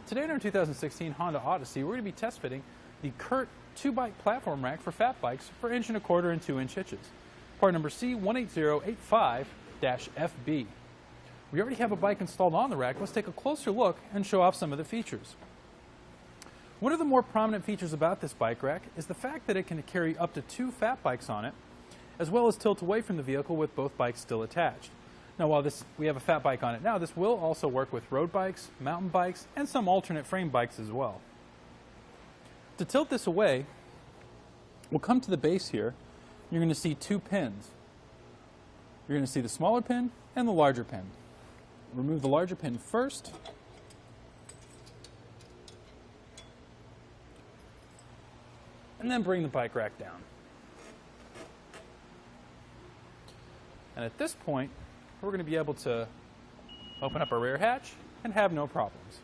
Today in our 2016 Honda Odyssey, we're going to be test fitting the CURT 2-bike platform rack for fat bikes for 1 1/4 and 2-inch hitches. Part number C18085-FB. We already have a bike installed on the rack. Let's take a closer look and show off some of the features. One of the more prominent features about this bike rack is the fact that it can carry up to 2 fat bikes on it, as well as tilt away from the vehicle with both bikes still attached. Now, while we have a fat bike on it now, this will also work with road bikes, mountain bikes, and some alternate frame bikes as well. To tilt this away, we'll come to the base here. You're going to see 2 pins. You're going to see the smaller pin and the larger pin. Remove the larger pin first. And then bring the bike rack down. And at this point, we're going to be able to open up our rear hatch and have no problems.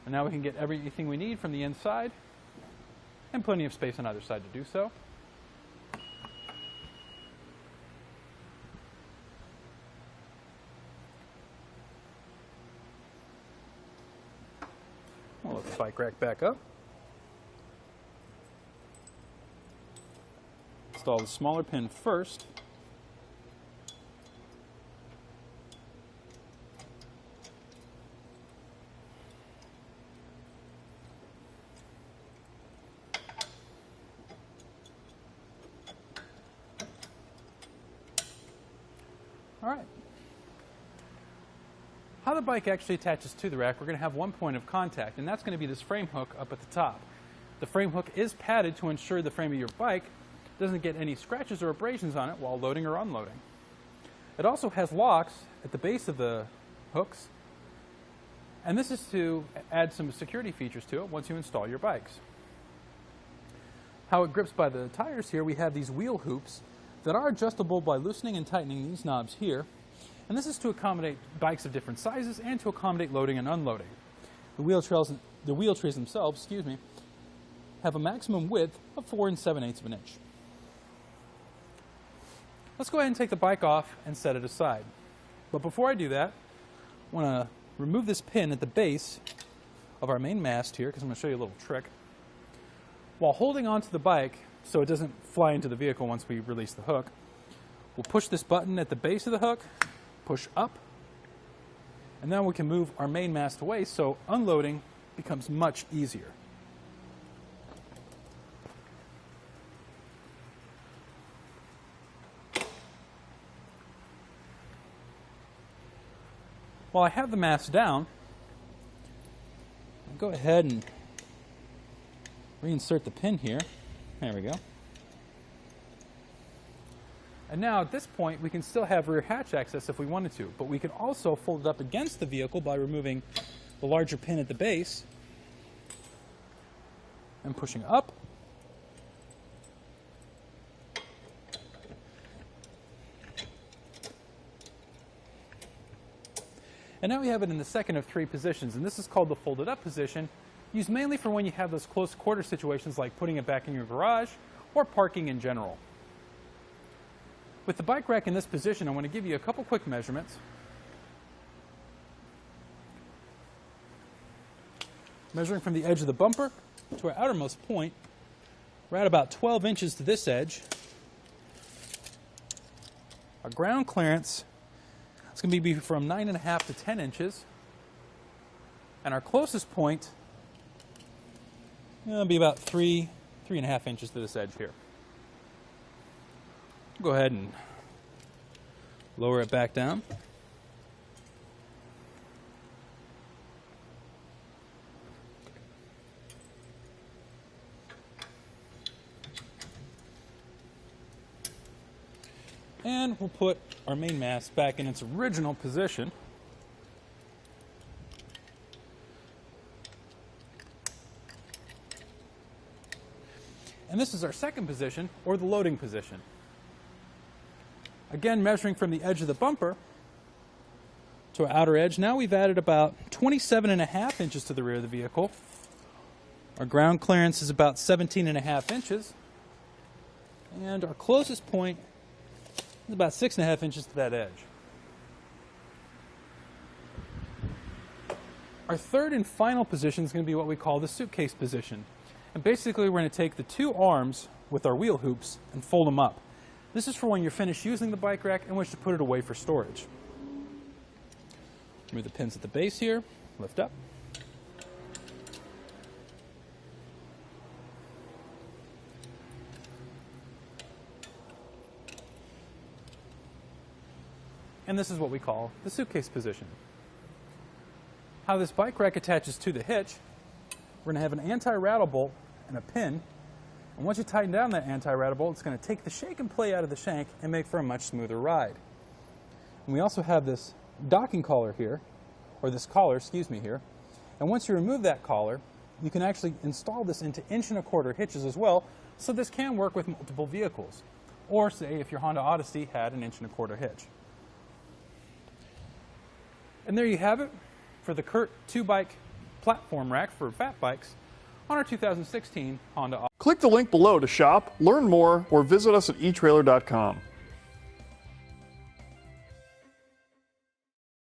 And now we can get everything we need from the inside and plenty of space on either side to do so. We'll lift the bike rack back up. Install the smaller pin first. All right. How the bike actually attaches to the rack, we're going to have one point of contact, and that's going to be this frame hook up at the top. The frame hook is padded to ensure the frame of your bike doesn't get any scratches or abrasions on it while loading or unloading. It also has locks at the base of the hooks, and this is to add some security features to it once you install your bikes. How it grips by the tires here, we have these wheel hoops that are adjustable by loosening and tightening these knobs here, and this is to accommodate bikes of different sizes and to accommodate loading and unloading. The wheel trays themselves, have a maximum width of 4 7/8 of an inch. Let's go ahead and take the bike off and set it aside. But before I do that, I want to remove this pin at the base of our main mast here, because I'm going to show you a little trick. While holding onto the bike so it doesn't fly into the vehicle once we release the hook, we'll push this button at the base of the hook, push up, and then we can move our main mast away so unloading becomes much easier. While I have the mast down, I'll go ahead and reinsert the pin here. There we go. And now at this point, we can still have rear hatch access if we wanted to, but we can also fold it up against the vehicle by removing the larger pin at the base and pushing up. And now we have it in the second of 3 positions, and this is called the folded up position, used mainly for when you have those close quarter situations like putting it back in your garage or parking in general. With the bike rack in this position, I want to give you a couple quick measurements. Measuring from the edge of the bumper to our outermost point, we're at about 12 inches to this edge. Our ground clearance is going to be from 9.5 to 10 inches. And our closest point will be about 3.5 inches to this edge here. Go ahead and lower it back down. And we'll put our main mast back in its original position. And this is our second position, or the loading position. Again, measuring from the edge of the bumper to our outer edge, now we've added about 27.5 inches to the rear of the vehicle. Our ground clearance is about 17.5 inches. And our closest point is about 6.5 inches to that edge. Our third and final position is going to be what we call the suitcase position. And basically we're going to take the two arms with our wheel hoops and fold them up. This is for when you're finished using the bike rack and wish to put it away for storage. Remove the pins at the base here, lift up. And this is what we call the suitcase position. How this bike rack attaches to the hitch, we're going to have an anti-rattle bolt and a pin. And once you tighten down that anti-rattle bolt, it's going to take the shake and play out of the shank and make for a much smoother ride. And we also have this docking collar here, or this collar, excuse me, here. And once you remove that collar, you can actually install this into 1 1/4 hitches as well, so this can work with multiple vehicles. Or say if your Honda Odyssey had an 1 1/4 hitch. And there you have it for the CURT 2-bike platform rack for fat bikes on our 2016 Honda Odyssey. Click the link below to shop, learn more, or visit us at etrailer.com.